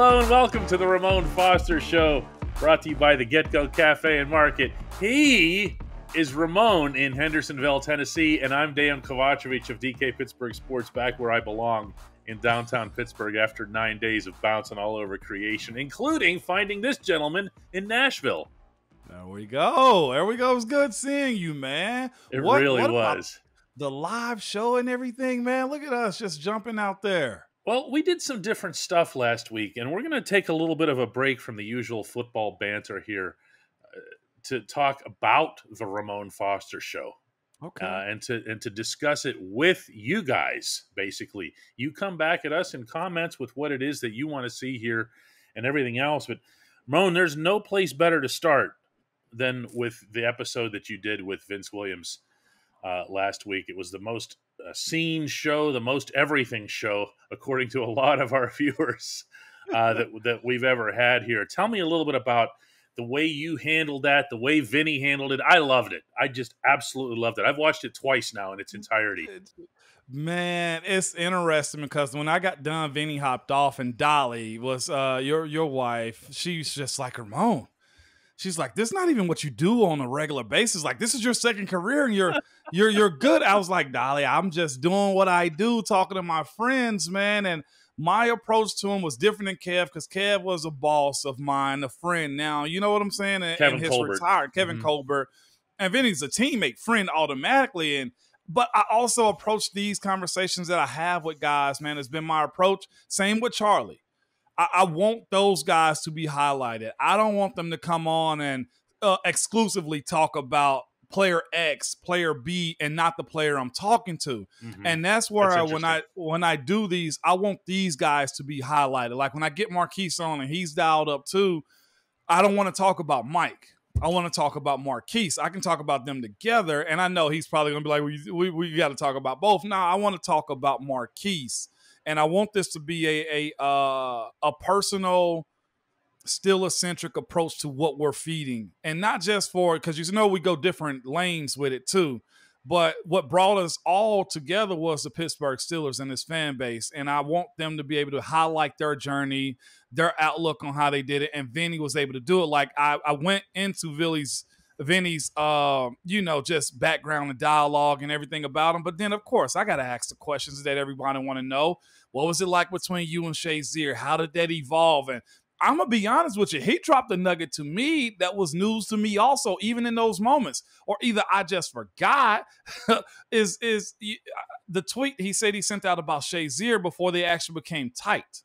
Hello and welcome to the Ramon Foster Show, brought to you by the Get Go Cafe and Market. He is Ramon in Hendersonville, Tennessee, and I'm Dejan Kovacevic of DK Pittsburgh Sports, back where I belong in downtown Pittsburgh after 9 days of bouncing all over creation, including finding this gentleman in Nashville. There we go. There we go. It was good seeing you, man. It really was. The live show and everything, man. Look at us just jumping out there. Well, we did some different stuff last week, and we're going to take a little bit of a break from the usual football banter here to talk about the Ramon Foster Show. Okay. And to discuss it with you guys, basically. You come back at us in comments with what it is that you want to see here and everything else. But, Ramon, there's no place better to start than with the episode that you did with Vince Williams last week. It was the most seen show, the most everything show, according to a lot of our viewers that we've ever had here. Tell me a little bit about the way you handled that, the way Vinny handled it. I loved it. I just absolutely loved it. I've watched it twice now in its entirety. Man, it's interesting because when I got done, Vinny hopped off, and Dolly was your wife. She's just like, Ramon. She's like, this is not even what you do on a regular basis. Like, this is your second career, and you're good. I was like, Dolly, I'm just doing what I do, talking to my friends, man. And my approach to him was different than Kev, because Kev was a boss of mine, a friend. Now, you know what I'm saying? Kevin Colbert. Kevin Colbert. And Vinny's a teammate, friend automatically. But I also approach these conversations that I have with guys, man. It's been my approach. Same with Charlie. I want those guys to be highlighted. I don't want them to come on and exclusively talk about player X, player B, and not the player I'm talking to. Mm-hmm. And that's where when I do these, I want these guys to be highlighted. Like when I get Marquise on and he's dialed up too, I don't want to talk about Mike. I want to talk about Marquise. I can talk about them together, and I know he's probably going to be like, we got to talk about both. No, I want to talk about Marquise. And I want this to be a personal, Steeler-centric approach to what we're feeding. And not just for, because you know we go different lanes with it too. But what brought us all together was the Pittsburgh Steelers and his fan base. And I want them to be able to highlight their journey, their outlook on how they did it. And Vinny was able to do it. Like I went into Vinny's just background and dialogue and everything about him. But then, of course, I got to ask the questions that everybody want to know. What was it like between you and Shazier? How did that evolve? And I'm going to be honest with you. He dropped a nugget to me that was news to me also, even in those moments. Or either I just forgot is the tweet he said he sent out about Shazier before they actually became tight.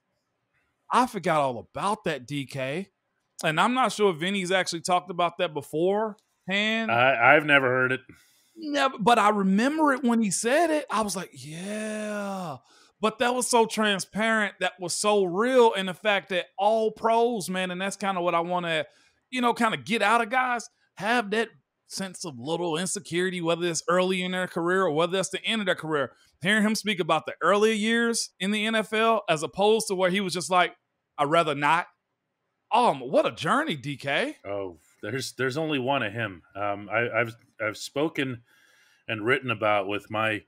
I forgot all about that, DK. And I'm not sure if Vinny's actually talked about that beforehand. I've never heard it. Never, but I remember it when he said it. I was like, yeah. But that was so transparent. That was so real. And the fact that all pros, man, and that's kind of what I want to, kind of get out of guys, have that sense of little insecurity, whether it's early in their career or whether it's the end of their career. Hearing him speak about the earlier years in the NFL as opposed to where he was just like, I'd rather not. What a journey, DK. Oh, there's only one of him. I've spoken and written about with my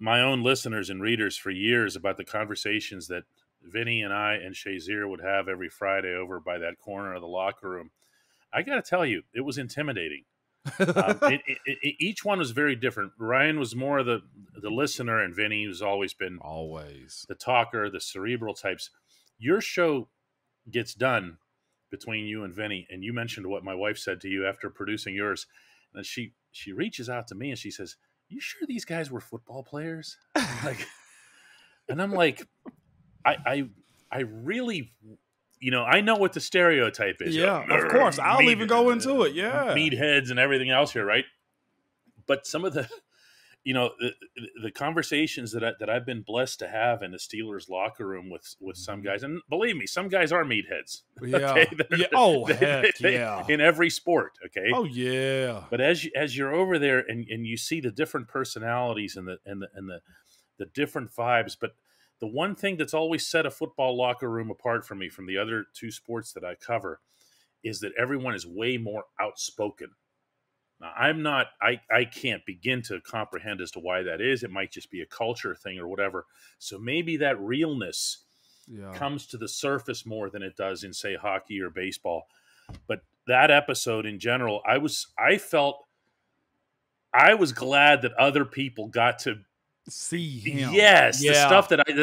own listeners and readers for years about the conversations that Vinny and I and Shazier would have every Friday over by that corner of the locker room. I got to tell you, it was intimidating. Each one was very different. Ryan was more of the listener, and Vinny has always been the talker, the cerebral types. Your show gets done between you and Vinny, and you mentioned what my wife said to you after producing yours, and she reaches out to me and she says, "You sure these guys were football players?" I'm like, I really, I know what the stereotype is. Yeah, of course. I'll even go into it. Yeah, meatheads and everything else here, right? But some of the the conversations that I've been blessed to have in the Steelers locker room with some guys, and believe me, some guys are meatheads. Yeah. Okay? Yeah. Oh, heck yeah. In every sport, okay? Oh, yeah. But as you're over there and you see the different personalities and the different vibes, but the one thing that's always set a football locker room apart from me from the other two sports that I cover is that everyone is way more outspoken. Now, I can't begin to comprehend as to why that is. It might just be a culture thing or whatever. So maybe that realness comes to the surface more than it does in, say, hockey or baseball. But that episode in general, I was glad that other people got to see him. Yes, the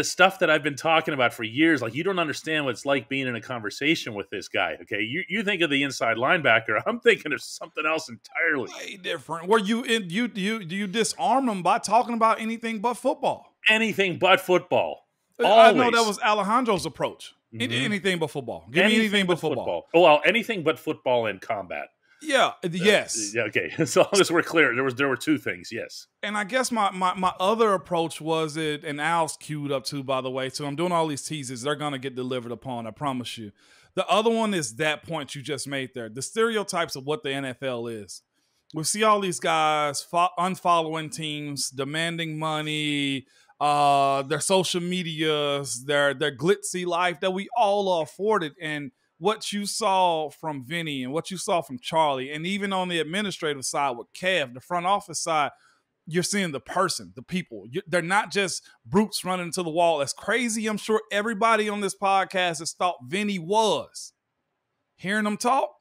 stuff that I've been talking about for years. Like, you don't understand what it's like being in a conversation with this guy. Okay, you think of the inside linebacker. I'm thinking of something else entirely. Way different. Where you disarm him by talking about anything but football. Anything but football. Always. I know that was Alejandro's approach. Anything but football. Give me anything but football. Oh, well, anything but football and combat. Yeah. Yes. Okay. As long as we're clear, there were two things. Yes. And I guess my other approach was it, and Al's queued up too, by the way. So I'm doing all these teases. They're gonna get delivered upon. I promise you. The other one is that point you just made there. The stereotypes of what the NFL is. We see all these guys unfollowing teams, demanding money, their social medias, their glitzy life that we all are afforded. And what you saw from Vinny and what you saw from Charlie, and even on the administrative side with Kev, the front office side, you're seeing the person, the people. They're not just brutes running into the wall. As crazy, I'm sure everybody on this podcast has thought Vinny was. Hearing them talk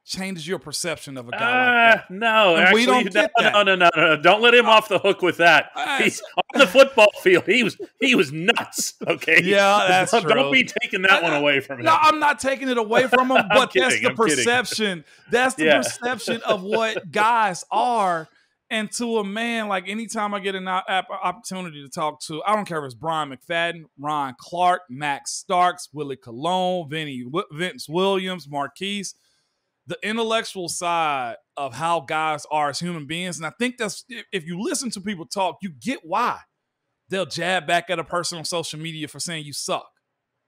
changes your perception of a guy like that. No, and actually, we don't get that. No. Don't let him off the hook with that. He's on the football field. He was nuts. Okay. Yeah, that's true. Don't be taking that one away from him. No, I'm not taking it away from him, but that's the I'm perception. That's the perception of what guys are. And to a man, like, anytime I get an opportunity to talk to, I don't care if it's Brian McFadden, Ron Clark, Max Starks, Willie Colon, Vince Williams, Marquise, the intellectual side of how guys are as human beings. And I think that's, if you listen to people talk, you get why they'll jab back at a person on social media for saying you suck.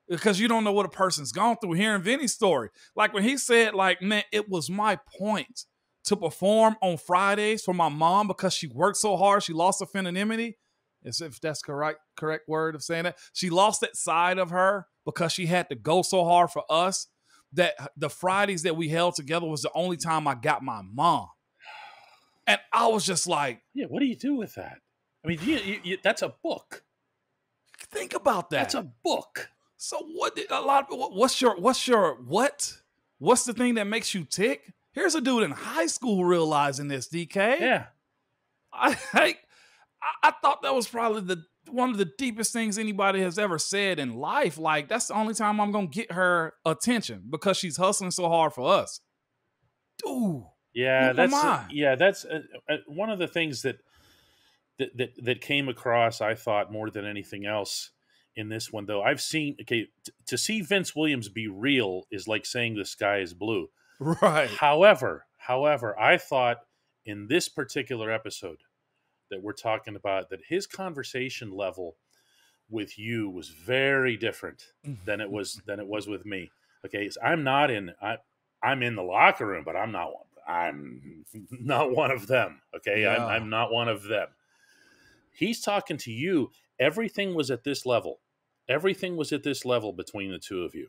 Because you don't know what a person's gone through. Hearing Vinny's story, like when he said, like, man, it was my point to perform on Fridays for my mom because she worked so hard, she lost her femininity. As if that's correct word of saying that. She lost that side of her because she had to go so hard for us, that the Fridays that we held together was the only time I got my mom. And I was just like, yeah, what do you do with that? I mean, that's a book. Think about that. That's a book. So what's the thing that makes you tick? Here's a dude in high school realizing this, DK. Yeah. I thought that was probably one of the deepest things anybody has ever said in life. Like, that's the only time I'm going to get her attention because she's hustling so hard for us. Dude. Yeah, that's one of the things that came across, I thought, more than anything else in this one, though. I've seen, to see Vince Williams be real is like saying the sky is blue. Right. However, I thought in this particular episode that we're talking about, that his conversation level with you was very different than it was with me. Okay, so I'm in the locker room, but I'm not one of them. Okay, yeah. I'm not one of them. He's talking to you. Everything was at this level. Everything was at this level between the two of you.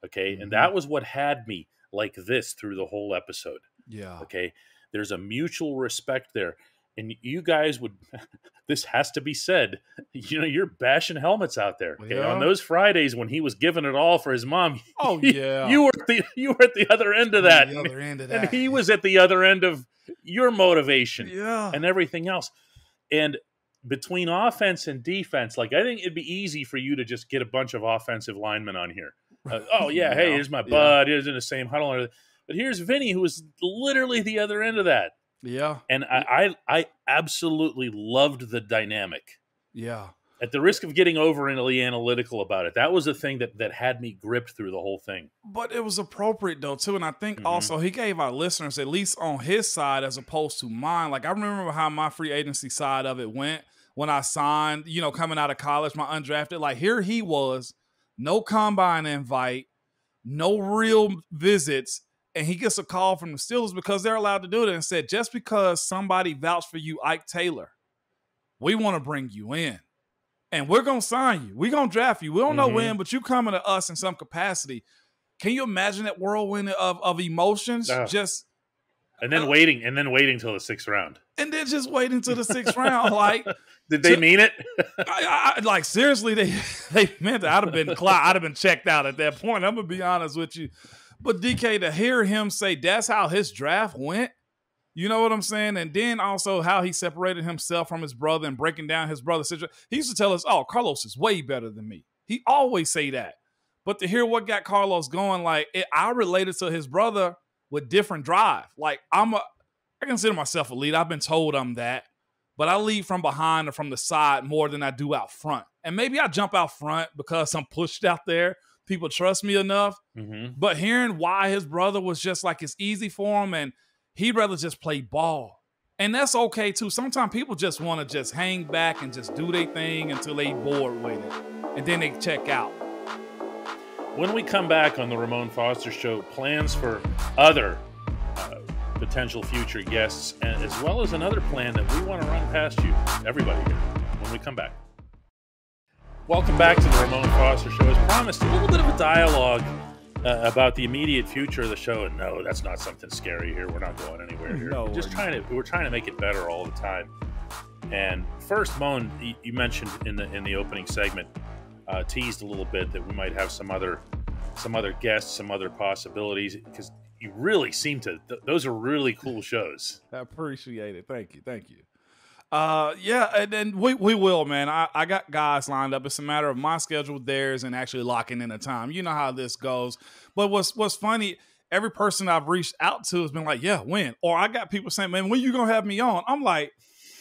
Okay, and that was what had me like this through the whole episode. Yeah. Okay, there's a mutual respect there. And you guys would, this has to be said, you're bashing helmets out there. Okay? Yeah. On those Fridays when he was giving it all for his mom. Oh, yeah. You were at the other end of that. And he was at the other end of your motivation and everything else. And between offense and defense, like, I think it'd be easy for you to just get a bunch of offensive linemen on here. Hey, here's my bud. He's in the same huddle. But here's Vinny, who was literally the other end of that. Yeah. And I absolutely loved the dynamic. Yeah. At the risk of getting overly analytical about it, that was the thing that had me gripped through the whole thing. But it was appropriate, though, too. And I think also he gave our listeners, at least on his side as opposed to mine. Like, I remember how my free agency side of it went when I signed, coming out of college, my undrafted. Like, here he was, no combine invite, no real visits. And he gets a call from the Steelers because they're allowed to do it, and said, just because somebody vouched for you, Ike Taylor, we want to bring you in. And we're going to sign you. We're going to draft you. We don't know when, but you coming to us in some capacity. Can you imagine that whirlwind of emotions? Just And then waiting till the 6th round. And then just waiting until the 6th round. Like, did they mean it? Like, seriously, they meant it. I'd have been checked out at that point. I'm gonna be honest with you. But DK, to hear him say that's how his draft went, you know what I'm saying? And then also how he separated himself from his brother and breaking down his brother's situation. He used to tell us, "Oh, Carlos is way better than me." He always say that. But to hear what got Carlos going, like, I related to his brother with different drive. Like, I consider myself a lead. I've been told I'm that. But I lead from behind or from the side more than I do out front. And maybe I jump out front because I'm pushed out there. People trust me enough. Mm-hmm. But hearing why his brother was just like, it's easy for him and he'd rather just play ball. And that's okay, too. Sometimes people just want to just hang back and just do their thing until they bored with it. And then they check out. When we come back on the Ramon Foster Show, plans for other potential future guests, and as well as another plan that we want to run past you, everybody here, when we come back. Welcome back to the Ramon Foster Show. As promised, a little bit of a dialogue about the immediate future of the show. And no, that's not something scary here. We're not going anywhere here. No, we're trying to make it better all the time. And first, Moan, you mentioned in the opening segment, teased a little bit that we might have some other guests, some other possibilities, because you really seem to. Those are really cool shows. I appreciate it. Thank you. Yeah, and then we will, man. I got guys lined up. It's a matter of my schedule, theirs, and actually locking in a time. You know how this goes. But what's funny, every person I've reached out to has been like, yeah, when? Or I got people saying, man, when you gonna have me on? I'm like,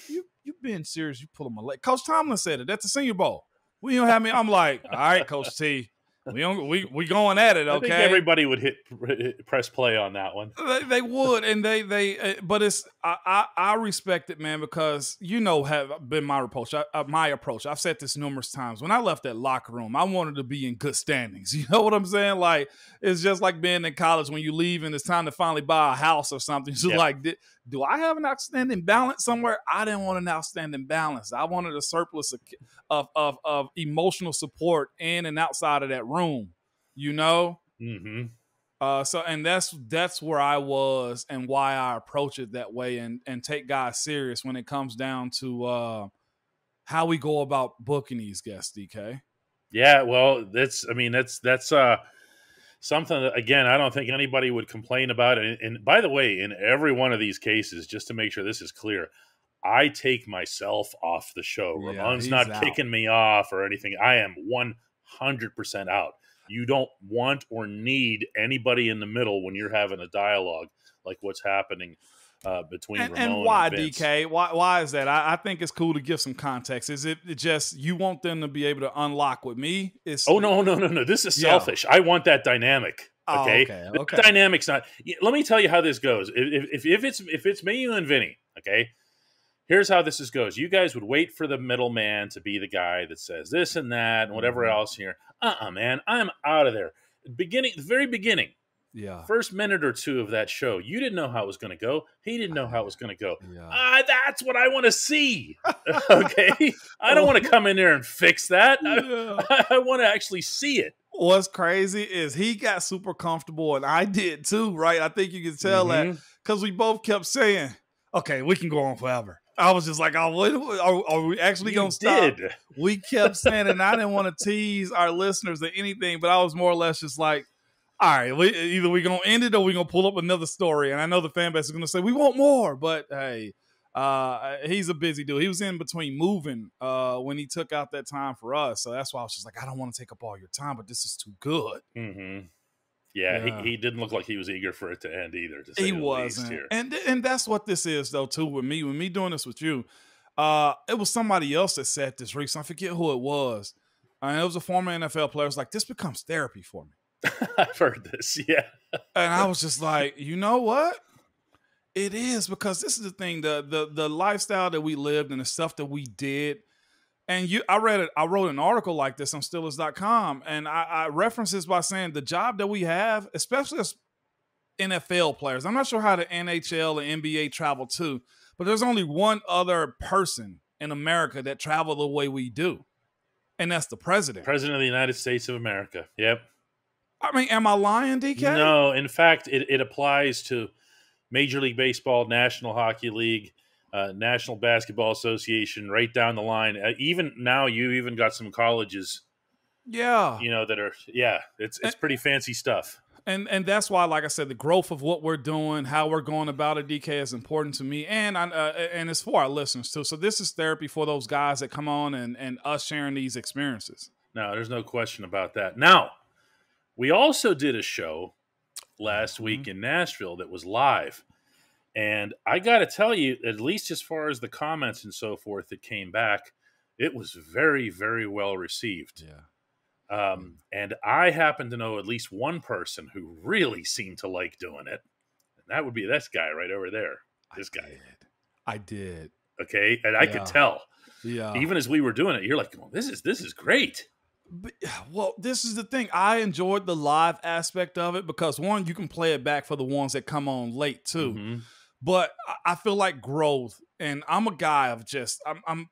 you been serious? You pulling my leg? Coach Tomlin said it at the Senior Bowl. When you gonna have me? I'm like, all right, Coach T. We going at it, okay? I think everybody would hit press play on that one. They would, and they but it's I respect it, man, because have been my approach. My approach. I've said this numerous times. When I left that locker room, I wanted to be in good standings. You know what I'm saying? Like, it's just like being in college when you leave and it's time to finally buy a house or something. So like, do I have an outstanding balance somewhere? I didn't want an outstanding balance. I wanted a surplus of emotional support in and outside of that room, Mm-hmm. So and that's where I was and why I approach it that way and take guys serious when it comes down to how we go about booking these guests, DK. Yeah, well, that's something that, again, I don't think anybody would complain about it. And by the way, in every one of these cases, just to make sure this is clear, I take myself off the show. Yeah, Ramon's not kicking me off or anything. I am 100% out. You don't want or need anybody in the middle when you're having a dialogue like what's happening between Ramon and why, Vince. DK? Why is that? I think it's cool to give some context. Is it just you want them to be able to unlock with me? No. This is selfish. I want that dynamic. Okay? Okay. The dynamic's not. Let me tell you how this goes. If it's me, you, and Vinny, okay. Here's how this goes. You guys would wait for the middleman to be the guy that says this and that and whatever else here. Man, I'm out of there. The very beginning. Yeah. First minute or two of that show, you didn't know how it was going to go. He didn't know how it was going to go. Yeah. That's what I want to see. Okay? I don't want to come in there and fix that. Yeah. I want to actually see it. What's crazy is he got super comfortable, and I did too, right? I think you can tell that because we both kept saying, okay, we can go on forever. I was just like, oh, are we actually going to stop? We kept saying it, and I didn't want to tease our listeners or anything, but I was more or less just like, all right, either we're going to end it or we're going to pull up another story. And I know the fan base is going to say, we want more. But, hey, he's a busy dude. He was in between moving when he took out that time for us. So that's why I was just like, I don't want to take up all your time, but this is too good. Mm-hmm. Yeah. He didn't look like he was eager for it to end either. To say he the wasn't. Least here. And that's what this is, though, too, with me doing this with you. It was somebody else that said this recently. I forget who it was. And it was a former NFL player. It was like, this becomes therapy for me. I've heard this, yeah. And I was just like, you know what? It is, because this is the thing, the lifestyle that we lived and the stuff that we did. And I wrote an article like this on Steelers.com, and I referenced this by saying the job that we have, especially as NFL players, I'm not sure how the NHL and NBA travel too, but there's only one other person in America that travel the way we do, and that's the president. President of the United States of America. Yep. I mean, am I lying, DK? No, in fact, it applies to Major League Baseball, National Hockey League, National Basketball Association, right down the line. Even now, you even got some colleges, Yeah. that are, it's pretty fancy stuff. And that's why, like I said, the growth of what we're doing, how we're going about it, DK, is important to me, and it's for our listeners too. So this is therapy for those guys that come on and us sharing these experiences. No, there's no question about that. Now, we also did a show last week in Nashville that was live, and I got to tell you, at least as far as the comments and so forth that came back, it was very, very well received. Yeah. And I happen to know at least one person who really seemed to like doing it. And that would be this guy right over there. This guy. I did. Okay. And I could tell. Yeah. Even as we were doing it, you're like, well, this is great. But, well, this is the thing. I enjoyed the live aspect of it because, one, you can play it back for the ones that come on late too. Mm-hmm. But I feel like growth, and I'm a guy of just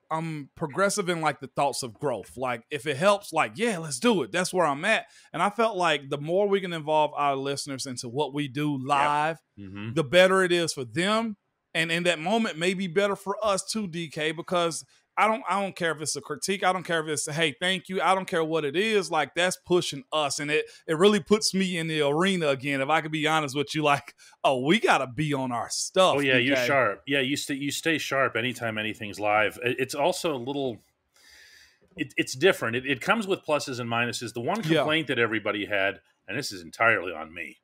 I'm progressive in like the thoughts of growth. Like if it helps, like yeah, let's do it. That's where I'm at. And I felt like the more we can involve our listeners into what we do live, the better it is for them. And in that moment, maybe better for us too, DK, because I don't care if it's a critique. I don't care if it's a, hey, thank you. I don't care what it is. Like that's pushing us. And it really puts me in the arena again. If I could be honest with you, like, oh, we got to be on our stuff. Oh yeah, DK. you're sharp. Yeah, you stay sharp anytime anything's live. It's also a little, it's different. It comes with pluses and minuses. The one complaint that everybody had, and this is entirely on me,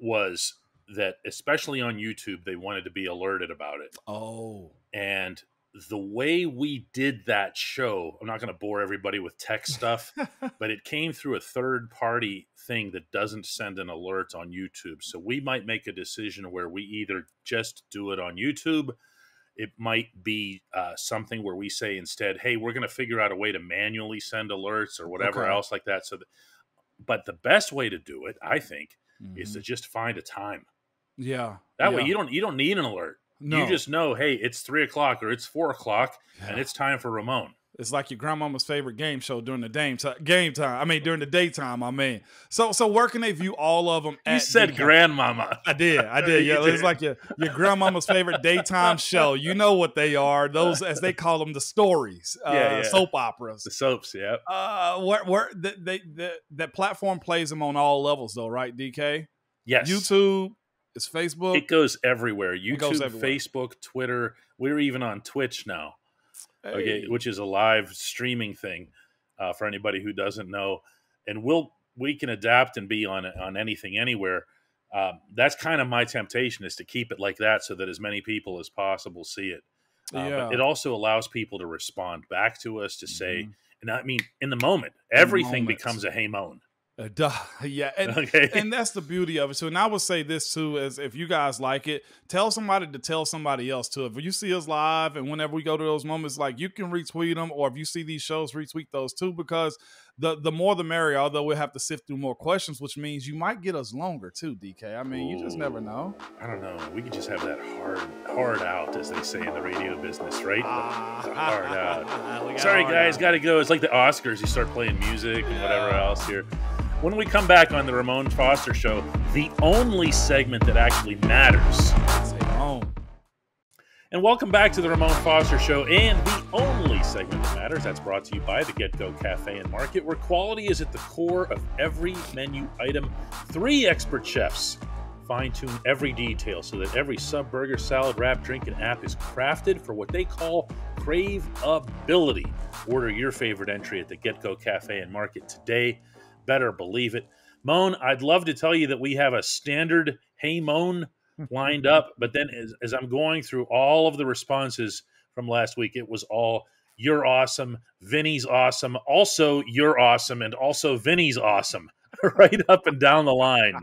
was that especially on YouTube, they wanted to be alerted about it. Oh. And the way we did that show, I'm not going to bore everybody with tech stuff, but it came through a third-party thing that doesn't send an alert on YouTube. So we might make a decision where we either just do it on YouTube. It might be something where we say instead, hey, we're going to figure out a way to manually send alerts or whatever else like that. But the best way to do it, I think, is to just find a time. Yeah. That way you don't need an alert. No. You just know, hey, it's 3:00 or it's 4:00 and it's time for Ramon. It's like your grandmama's favorite game show during the game time. During the daytime. So where can they view all of them? You said grandmama. I did. Yeah, it's like your grandmama's favorite daytime show. You know what they are? Those, as they call them, the stories, soap operas, the soaps. Yeah. Where that platform plays them on all levels, though, right? DK. Yes. YouTube. It's Facebook. It goes everywhere. YouTube, Facebook, Twitter. We're even on Twitch now, which is a live streaming thing for anybody who doesn't know. And we can adapt and be on anything, anywhere. That's kind of my temptation, is to keep it like that so that as many people as possible see it. But it also allows people to respond back to us to say, and I mean, in the moment, everything becomes a hey moan. And that's the beauty of it. So, and I would say this too, as if you guys like it, tell somebody to tell somebody else too. If you see us live and whenever we go to those moments, like you can retweet them, or if you see these shows, retweet those too, because the more the merrier, although we'll have to sift through more questions, which means you might get us longer too, DK. I mean, you just never know. I don't know. We could just have that hard out, as they say in the radio business, right? Hard out. Sorry, guys, got to go. It's like the Oscars. You start playing music and whatever else here. When we come back on the Ramon Foster Show, the only segment that actually matters. And welcome back to the Ramon Foster Show, and the only segment that matters. That's brought to you by the Get Go Cafe and Market, where quality is at the core of every menu item. 3 expert chefs fine-tune every detail so that every sub, burger, salad, wrap, drink, and app is crafted for what they call craveability. Order your favorite entry at the Get Go Cafe and Market today. Better believe it. Moan, I'd love to tell you that we have a standard Hey Moan lined up, but then as I'm going through all of the responses from last week, it was all, you're awesome, Vinny's awesome, also you're awesome, and also Vinny's awesome, right up and down the line.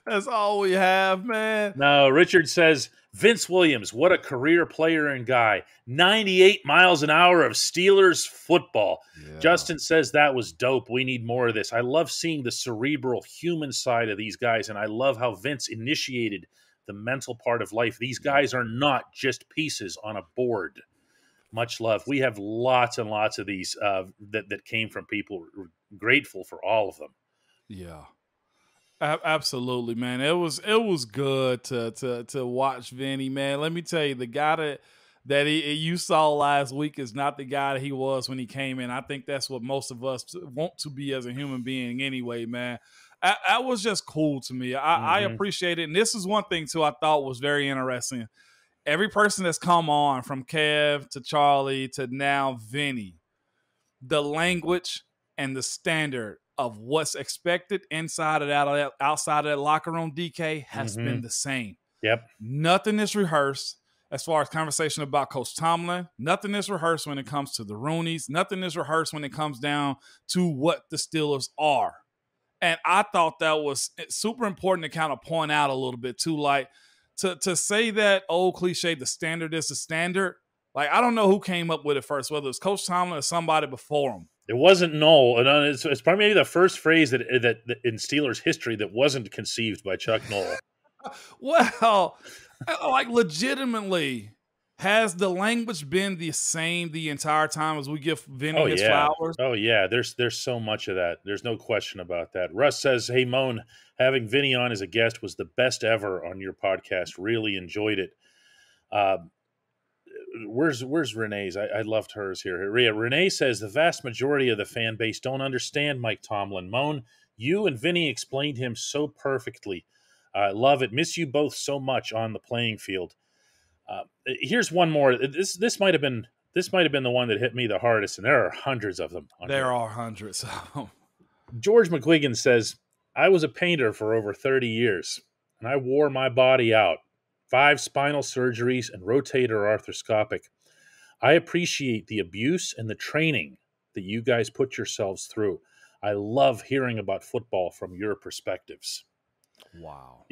That's all we have, man. No, Richard says, Vince Williams, what a career player and guy. 98 miles an hour of Steelers football. Yeah. Justin says that was dope. We need more of this. I love seeing the cerebral human side of these guys, and I love how Vince initiated the mental part of life. These guys are not just pieces on a board. Much love. We have lots and lots of these that came from people. We're grateful for all of them. Yeah. Absolutely, man. It was good to watch Vinny, man. Let me tell you, the guy that you saw last week is not the guy that he was when he came in. I think that's what most of us want to be as a human being anyway, man. That was just cool to me. I appreciate it. And this is one thing, too, I thought was very interesting. Every person that's come on, from Kev to Charlie to now Vinny, the language and the standard of what's expected inside of that, outside of that locker room, DK, has been the same. Yep. Nothing is rehearsed as far as conversation about Coach Tomlin. Nothing is rehearsed when it comes to the Rooneys. Nothing is rehearsed when it comes down to what the Steelers are. And I thought that was super important to kind of point out a little bit too. Like, to say that old cliche, the standard is the standard. Like, I don't know who came up with it first, whether it's Coach Tomlin or somebody before him. It wasn't Knoll, and it's probably maybe the first phrase that in Steelers history that wasn't conceived by Chuck Knoll. Well, like, legitimately, has the language been the same the entire time as we give Vinny his flowers? Oh yeah, there's so much of that. There's no question about that. Russ says, "Hey Moan, having Vinny on as a guest was the best ever on your podcast. Really enjoyed it." Where's Renee's? I loved hers here. Renee says the vast majority of the fan base don't understand Mike Tomlin. Moan, you and Vinny explained him so perfectly. I love it. Miss you both so much on the playing field. Here's one more. This might have been the one that hit me the hardest, and there are hundreds of them. There are hundreds of them. George McGuigan says, I was a painter for over 30 years, and I wore my body out. 5 spinal surgeries and rotator arthroscopic. I appreciate the abuse and the training that you guys put yourselves through. I love hearing about football from your perspectives. Wow.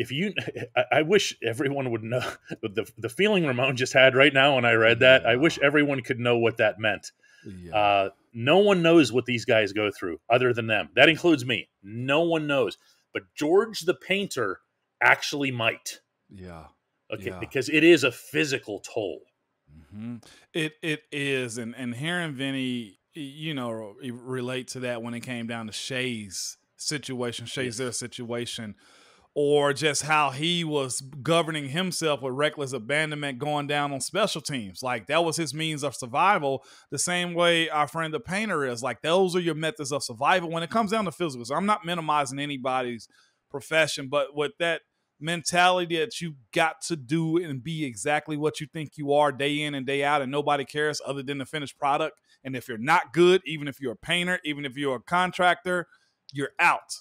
I wish everyone would know the feeling Ramon just had right now when I read that. I wish everyone could know what that meant. Yeah. No one knows what these guys go through other than them. That includes me. No one knows. But George the painter actually might. Yeah. Okay, because it is a physical toll. Mm-hmm. It is, and hearing Vinny, relate to that when it came down to Shay's their situation, or just how he was governing himself with reckless abandonment going down on special teams. Like, that was his means of survival, the same way our friend the painter is. Like, those are your methods of survival when it comes down to physical. So I'm not minimizing anybody's profession, but with that mentality that you got to do and be exactly what you think you are day in and day out, and nobody cares other than the finished product. And if you're not good, even if you're a painter, even if you're a contractor, you're out.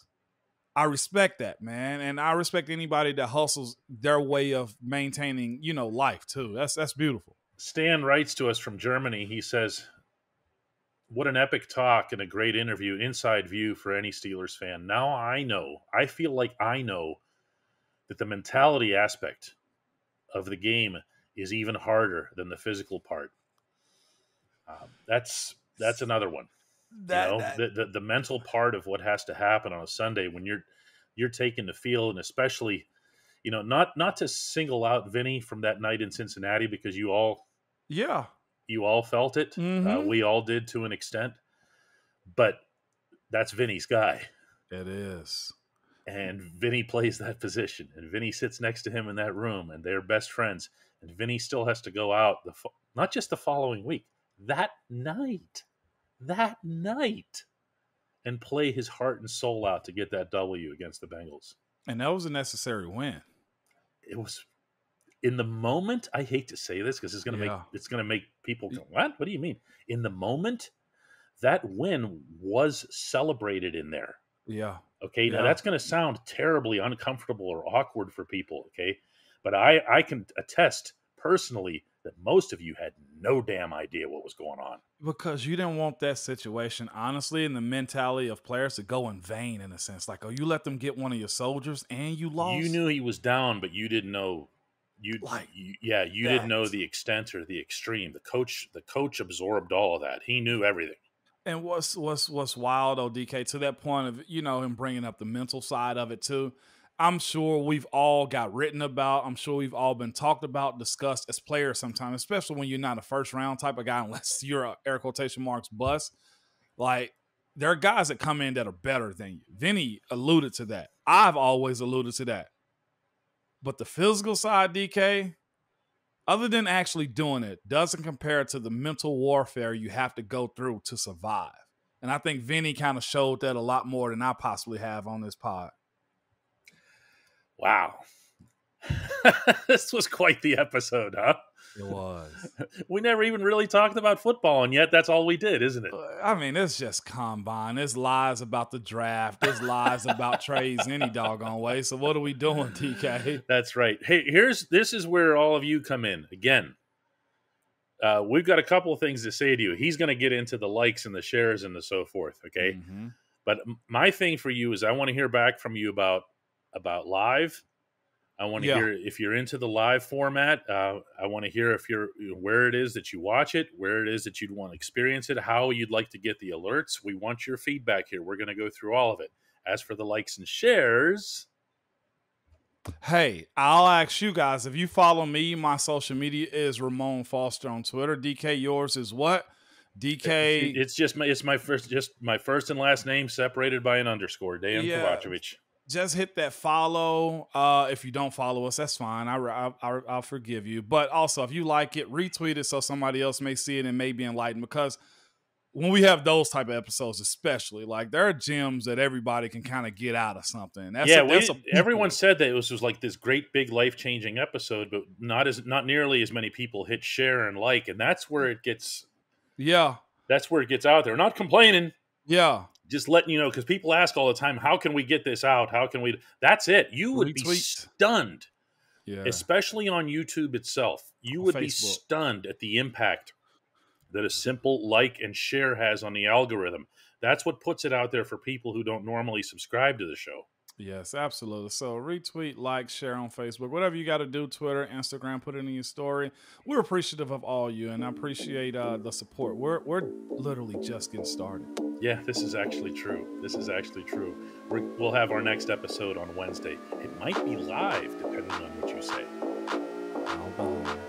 I respect that, man. And I respect anybody that hustles their way of maintaining, life too. That's beautiful. Stan writes to us from Germany. He says, what an epic talk and a great interview, inside view for any Steelers fan. Now I feel like I know that the mentality aspect of the game is even harder than the physical part. That's another one. The mental part of what has to happen on a Sunday when you're taking the field, and especially, not to single out Vinny from that night in Cincinnati, because you all felt it. Mm-hmm. We all did to an extent, but that's Vinny's guy. It is. And Vinny plays that position, and Vinny sits next to him in that room, and they're best friends. And Vinny still has to go out, not just the following week, that night, and play his heart and soul out to get that W against the Bengals. And that was a necessary win. It was, in the moment. I hate to say this because it's going to make people go, "What? What do you mean?" In the moment, that win was celebrated in there. Yeah. Okay, now that's going to sound terribly uncomfortable or awkward for people, okay? But I can attest personally that most of you had no damn idea what was going on. Because you didn't want that situation, honestly, in the mentality of players to go in vain, in a sense. Like, you let them get one of your soldiers and you lost. You knew he was down, but you didn't know. You didn't know the extent or the extreme. The coach absorbed all of that. He knew everything. And what's wild, though, DK, to that point of, him bringing up the mental side of it, too, I'm sure we've all got written about. I'm sure we've all been talked about, discussed as players sometimes, especially when you're not a first-round type of guy, unless you're a, air quotation marks, bust. Like, there are guys that come in that are better than you. Vinny alluded to that. I've always alluded to that. But the physical side, DK, other than actually doing it, doesn't compare to the mental warfare you have to go through to survive. And I think Vinny kind of showed that a lot more than I possibly have on this pod. Wow. This was quite the episode, huh? It was. We never even really talked about football, and yet that's all we did, isn't it? I mean, it's just combine. There's lies about the draft. There's lies about trades any doggone way. So what are we doing, TK? That's right. Hey, this is where all of you come in. Again, we've got a couple of things to say to you. He's going to get into the likes and the shares and the so forth, okay? Mm-hmm. But my thing for you is I want to hear back from you about live. I want to hear if you're into the live format. I want to hear if you're where it is that you watch it, where it is that you'd want to experience it, how you'd like to get the alerts. We want your feedback here. We're going to go through all of it. As for the likes and shares, hey, I'll ask you guys, if you follow me, my social media is Ramon Foster on Twitter. DK, yours is what? DK. It's my first and last name separated by an underscore. Dejan Kovacevic. Just hit that follow. If you don't follow us, that's fine. I'll forgive you. But also, if you like it, retweet it so somebody else may see it and may be enlightened. Because when we have those type of episodes, especially, like there are gems that everybody can kind of get out of something. Everyone said that it was like this great big life changing episode, but not nearly as many people hit share and like, and that's where it gets. Yeah, that's where it gets out there. Not complaining. Yeah. Just letting you know, because people ask all the time, how can we get this out? How can we? That's it. You would be stunned, especially on YouTube itself. You would be stunned at the impact that a simple like and share has on the algorithm. That's what puts it out there for people who don't normally subscribe to the show. Yes, absolutely. So retweet, like, share on Facebook, whatever you got to do, Twitter, Instagram, put it in your story. We're appreciative of all you, and I appreciate the support. We're literally just getting started. Yeah, this is actually true. We'll have our next episode on Wednesday. It might be live, depending on what you say. I'll be here.